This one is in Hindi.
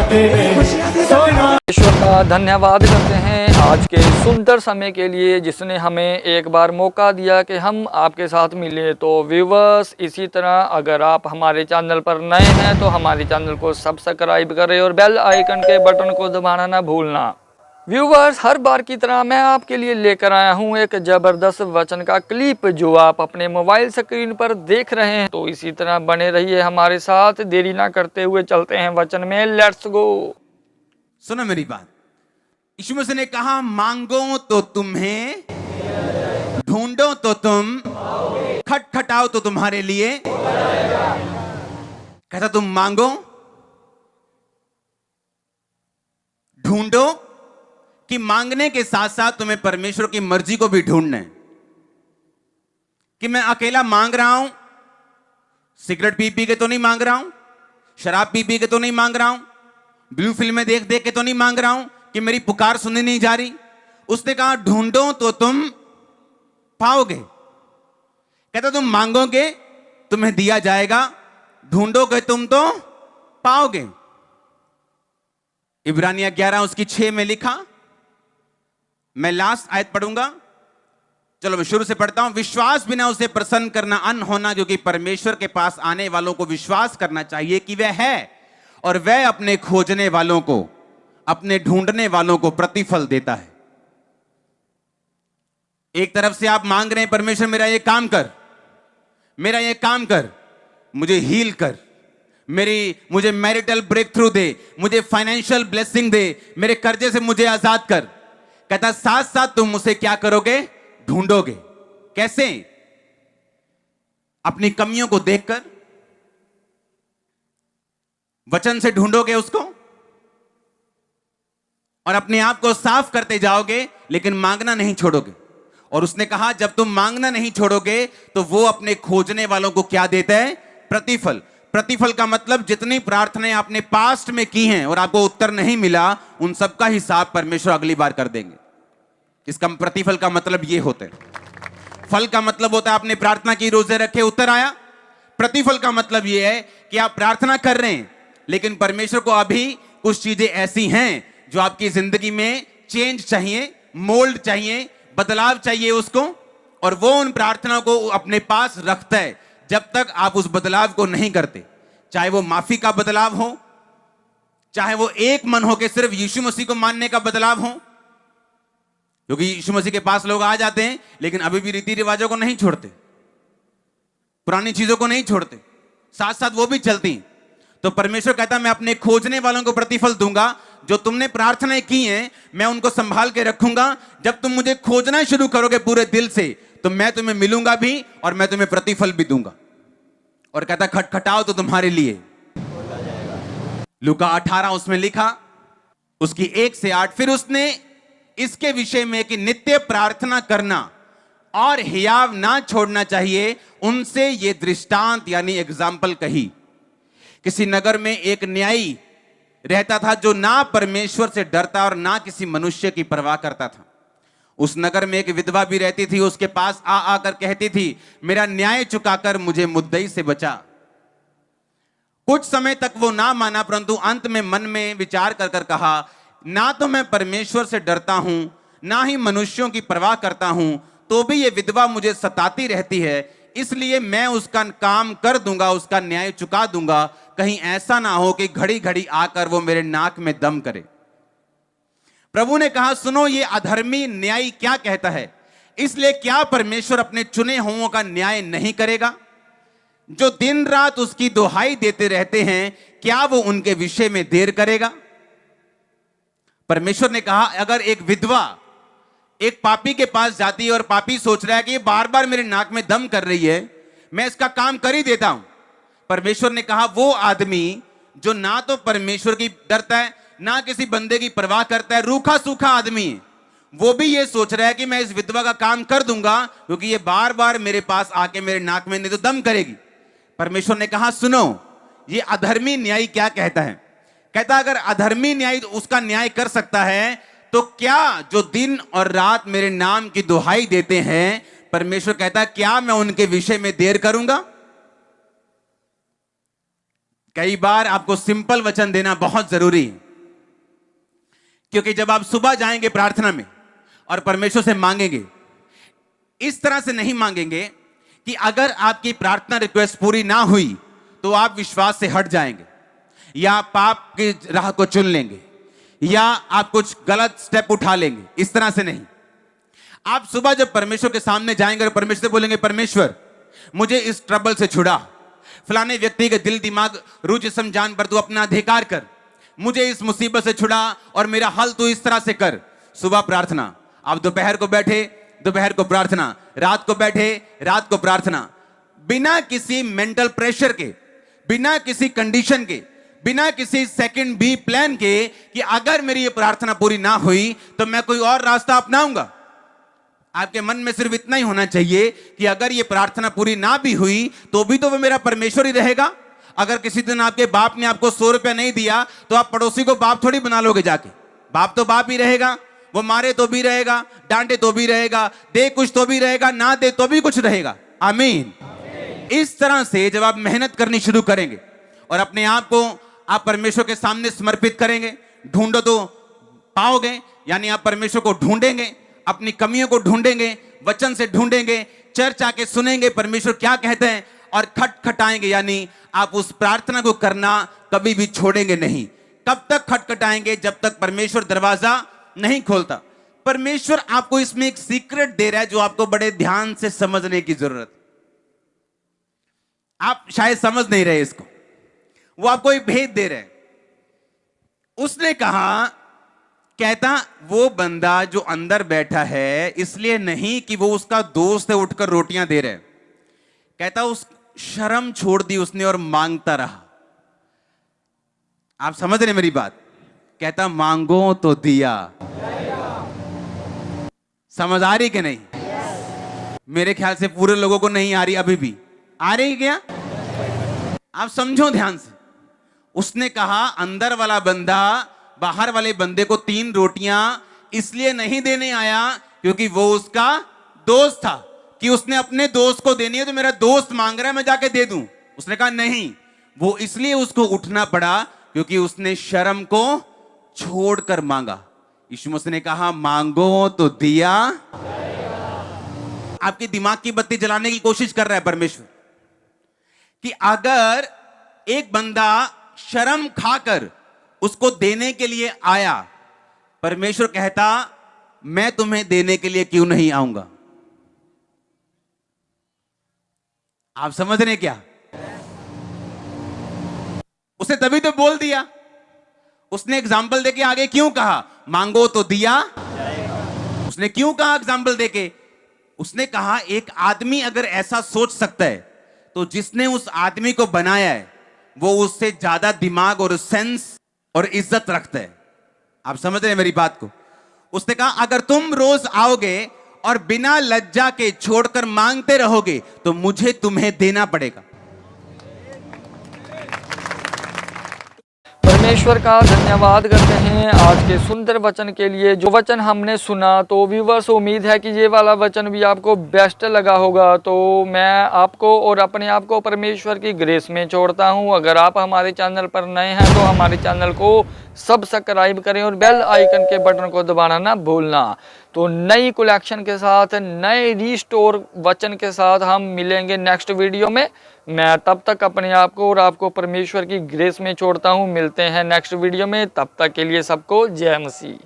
ईश्वर का धन्यवाद करते हैं आज के सुंदर समय के लिए, जिसने हमें एक बार मौका दिया कि हम आपके साथ मिलें। तो व्यूवर्स, इसी तरह अगर आप हमारे चैनल पर नए हैं तो हमारे चैनल को सब्सक्राइब करें और बेल आइकन के बटन को दबाना ना भूलना। व्यूवर्स, हर बार की तरह मैं आपके लिए लेकर आया हूं एक ज़बरदस्त वचन का क्लिप जो आप अपने मोबाइल स्क्रीन पर देख रहे हैं। तो इसी तरह बने रहिए हमारे साथ। देरी ना करते हुए चलते हैं वचन में। Let's go. सुनो मेरी बात। यीशु मसीह ने कहा, मांगो तो तुम्हें, ढूंढो तो तुम, खटखटाओ तो तुम्हारे लिए। कहता तुम मांगो, ढूंढो, कि मांगने के साथ साथ तुम्हें परमेश्वर की मर्जी को भी ढूंढना है। कि मैं अकेला मांग रहा हूं, सिगरेट पी पी के तो नहीं मांग रहा हूं, शराब पी पी के तो नहीं मांग रहा हूं, ब्लू फिल्में देख देख के तो नहीं मांग रहा हूं कि मेरी पुकार सुनी नहीं जा रही। उसने कहा ढूंढो तो तुम पाओगे। कहता तुम मांगोगे तुम्हें दिया जाएगा, ढूंढोगे तुम तो पाओगे। इब्रानिया 11 उसकी 6 में लिखा। मैं लास्ट आयत पढ़ूंगा। चलो मैं शुरू से पढ़ता हूं। विश्वास बिना उसे प्रसन्न करना अन्न होना, क्योंकि परमेश्वर के पास आने वालों को विश्वास करना चाहिए कि वह है और वह अपने खोजने वालों को, अपने ढूंढने वालों को प्रतिफल देता है। एक तरफ से आप मांग रहे हैं, परमेश्वर मेरा ये काम कर, मेरा ये काम कर, मुझे हील कर, मुझे मैरिटल ब्रेक थ्रू दे, मुझे फाइनेंशियल ब्लेसिंग दे, मेरे कर्जे से मुझे आजाद कर। कहता साथ साथ तुम उसे क्या करोगे? ढूंढोगे। कैसे? अपनी कमियों को देखकर, वचन से ढूंढोगे उसको और अपने आप को साफ करते जाओगे, लेकिन मांगना नहीं छोड़ोगे। और उसने कहा जब तुम मांगना नहीं छोड़ोगे तो वो अपने खोजने वालों को क्या देता है? प्रतिफल। प्रतिफल का मतलब जितनी प्रार्थनाएं आपने पास्ट में की हैं और आपको उत्तर नहीं मिला, उन सब का हिसाब परमेश्वर अगली बार कर देंगे। इसका प्रतिफल का मतलब ये होता है। फल का मतलब होता है आपने प्रार्थना की, रोजे रखे, उत्तर आया। प्रतिफल का मतलब ये है कि आप प्रार्थना कर रहे हैं, लेकिन परमेश्वर को अभी कुछ चीजें ऐसी हैं जो आपकी जिंदगी में चेंज चाहिए, मोल्ड चाहिए, बदलाव चाहिए उसको, और वो उन प्रार्थनाओं को अपने पास रखता है जब तक आप उस बदलाव को नहीं करते। चाहे वो माफी का बदलाव हो, चाहे वो एक मन होकर सिर्फ यीशु मसीह को मानने का बदलाव हो, क्योंकि यीशु मसीह के पास लोग आ जाते हैं लेकिन अभी भी रीति रिवाजों को नहीं छोड़ते, पुरानी चीजों को नहीं छोड़ते, साथ साथ वो भी चलती। तो परमेश्वर कहता मैं अपने खोजने वालों को प्रतिफल दूंगा। जो तुमने प्रार्थनाएं की हैं मैं उनको संभाल के रखूंगा। जब तुम मुझे खोजना शुरू करोगे पूरे दिल से तो मैं तुम्हें मिलूंगा भी और मैं तुम्हें प्रतिफल भी दूंगा। और कहता खटखटाओ तो तुम्हारे लिए। लूका 18 उसमें लिखा, उसकी 1 से 8। फिर उसने इसके विषय में कि नित्य प्रार्थना करना और हियाव ना छोड़ना चाहिए, उनसे ये दृष्टांत यानी एग्जाम्पल कही। किसी नगर में एक न्यायी रहता था जो ना परमेश्वर से डरता और ना किसी मनुष्य की परवाह करता था। उस नगर में एक विधवा भी रहती थी। उसके पास आ आकर कहती थी, मेरा न्याय चुकाकर मुझे मुद्दई से बचा। कुछ समय तक वो ना माना, परंतु अंत में मन में विचार कर कर कहा, ना तो मैं परमेश्वर से डरता हूं, ना ही मनुष्यों की परवाह करता हूं, तो भी ये विधवा मुझे सताती रहती है। इसलिए मैं उसका काम कर दूंगा, उसका न्याय चुका दूंगा। कहीं ऐसा ना हो कि घड़ी घड़ी आकर वो मेरे नाक में दम करे। प्रभु ने कहा, सुनो ये अधर्मी न्यायी क्या कहता है। इसलिए क्या परमेश्वर अपने चुने हुओं का न्याय नहीं करेगा? जो दिन रात उसकी दुहाई देते रहते हैं, क्या वो उनके विषय में देर करेगा? परमेश्वर ने कहा, अगर एक विधवा एक पापी के पास जाती है और पापी सोच रहा है कि ये बार बार मेरे नाक में दम कर रही है, मैं इसका काम कर ही देता हूं। परमेश्वर ने कहा, वो आदमी जो ना तो परमेश्वर की डरता है, ना किसी बंदे की परवाह करता है, रूखा सूखा आदमी है, वो भी ये सोच रहा है कि मैं इस विधवा का काम कर दूंगा क्योंकि ये बार बार मेरे पास आके मेरे नाक में नहीं तो दम करेगी। परमेश्वर ने कहा, सुनो ये अधर्मी न्यायी क्या कहता है। कहता अगर अधर्मी न्यायी उसका न्याय कर सकता है, तो क्या जो दिन और रात मेरे नाम की दुहाई देते हैं, परमेश्वर कहता है क्या मैं उनके विषय में देर करूंगा? कई बार आपको सिंपल वचन देना बहुत जरूरी है, क्योंकि जब आप सुबह जाएंगे प्रार्थना में और परमेश्वर से मांगेंगे, इस तरह से नहीं मांगेंगे कि अगर आपकी प्रार्थना रिक्वेस्ट पूरी ना हुई तो आप विश्वास से हट जाएंगे या पाप की राह को चुन लेंगे या आप कुछ गलत स्टेप उठा लेंगे। इस तरह से नहीं। आप सुबह जब परमेश्वर के सामने जाएंगे और परमेश्वर से बोलेंगे, परमेश्वर मुझे इस ट्रबल से छुड़ा, फलाने व्यक्ति के दिल दिमाग रूह जिस्म जान पर तू अपना अधिकार कर, मुझे इस मुसीबत से छुड़ा और मेरा हल तू इस तरह से कर। सुबह प्रार्थना। आप दोपहर को बैठे, दोपहर को प्रार्थना, रात को बैठे, रात को प्रार्थना, बिना किसी मेंटल प्रेशर के, बिना किसी कंडीशन के, बिना किसी सेकंड बी प्लान के कि अगर मेरी ये प्रार्थना पूरी ना हुई तो मैं कोई और रास्ता अपनाऊंगा। आपके मन में सिर्फ इतना ही होना चाहिए कि अगर ये प्रार्थना पूरी ना भी हुई तो भी तो वो मेरा परमेश्वर ही रहेगा। अगर किसी दिन आपके बाप ने आपको 100 रुपया नहीं दिया तो आप पड़ोसी को बाप थोड़ी बना लोगे जाके। बाप तो बाप ही रहेगा, वो मारे तो भी रहेगा, डांटे तो भी रहेगा, दे कुछ तो भी रहेगा, ना दे तो भी कुछ रहेगा। आमीन। इस तरह से जब आप मेहनत करनी शुरू करेंगे और अपने आप को आप परमेश्वर के सामने समर्पित करेंगे, ढूंढो तो पाओगे, यानी आप परमेश्वर को ढूंढेंगे, अपनी कमियों को ढूंढेंगे, वचन से ढूंढेंगे, चर्च आके सुनेंगे परमेश्वर क्या कहते हैं और खटखटाएंगे, यानी आप उस प्रार्थना को करना कभी भी छोड़ेंगे नहीं। कब तक खटखटाएंगे? जब तक परमेश्वर दरवाजा नहीं खोलता। परमेश्वर आपको इसमें एक सीक्रेट दे रहा है जो आपको बड़े ध्यान से समझने की जरूरत। आप शायद समझ नहीं रहे इसको। वो आपको एक भेद दे रहे हैं। उसने कहा, कहता वो बंदा जो अंदर बैठा है, इसलिए नहीं कि वो उसका दोस्त है उठकर रोटियां दे रहे, कहता उस शर्म छोड़ दी उसने और मांगता रहा। आप समझ रहे मेरी बात? कहता मांगो तो दिया। समझ आ रही कि नहीं? मेरे ख्याल से पूरे लोगों को नहीं आ रही, अभी भी आ रही क्या? आप समझो ध्यान से। उसने कहा अंदर वाला बंदा बाहर वाले बंदे को 3 रोटियां इसलिए नहीं देने आया क्योंकि वो उसका दोस्त था, कि उसने अपने दोस्त को देनी है तो मेरा दोस्त मांग रहा है मैं जाके दे दूं। उसने कहा नहीं, वो इसलिए उसको उठना पड़ा क्योंकि उसने शर्म को छोड़कर मांगा। यीशु मसीह ने कहा मांगो तो दिया। आपके दिमाग की बत्ती जलाने की कोशिश कर रहा है परमेश्वर कि अगर एक बंदा शर्म खाकर उसको देने के लिए आया, परमेश्वर कहता मैं तुम्हें देने के लिए क्यों नहीं आऊंगा। आप समझ रहे क्या? उसने तभी तो बोल दिया। उसने एग्जाम्पल देके आगे क्यों कहा मांगो तो दिया? उसने क्यों कहा एग्जाम्पल देके? उसने कहा एक आदमी अगर ऐसा सोच सकता है तो जिसने उस आदमी को बनाया है वो उससे ज्यादा दिमाग और सेंस और इज्जत रखता है। आप समझ रहे हैं मेरी बात को? उसने कहा अगर तुम रोज आओगे और बिना लज्जा के छोड़कर मांगते रहोगे तो मुझे तुम्हें देना पड़ेगा। परमेश्वर का धन्यवाद करते हैं आज के सुंदर वचन के लिए। जो वचन हमने सुना तो व्यूअर्स उम्मीद है कि ये वाला वचन भी आपको बेस्ट लगा होगा। तो मैं आपको और अपने आप को परमेश्वर की ग्रेस में छोड़ता हूँ। अगर आप हमारे चैनल पर नए हैं तो हमारे चैनल को सब्सक्राइब करें और बेल आइकन के बटन को दबाना ना भूलना। तो नई कलेक्शन के साथ, नए रिस्टोर वचन के साथ हम मिलेंगे नेक्स्ट वीडियो में। मैं तब तक अपने आप को और आपको परमेश्वर की ग्रेस में छोड़ता हूँ। मिलते हैं नेक्स्ट वीडियो में, तब तक के लिए सबको जय मसीह।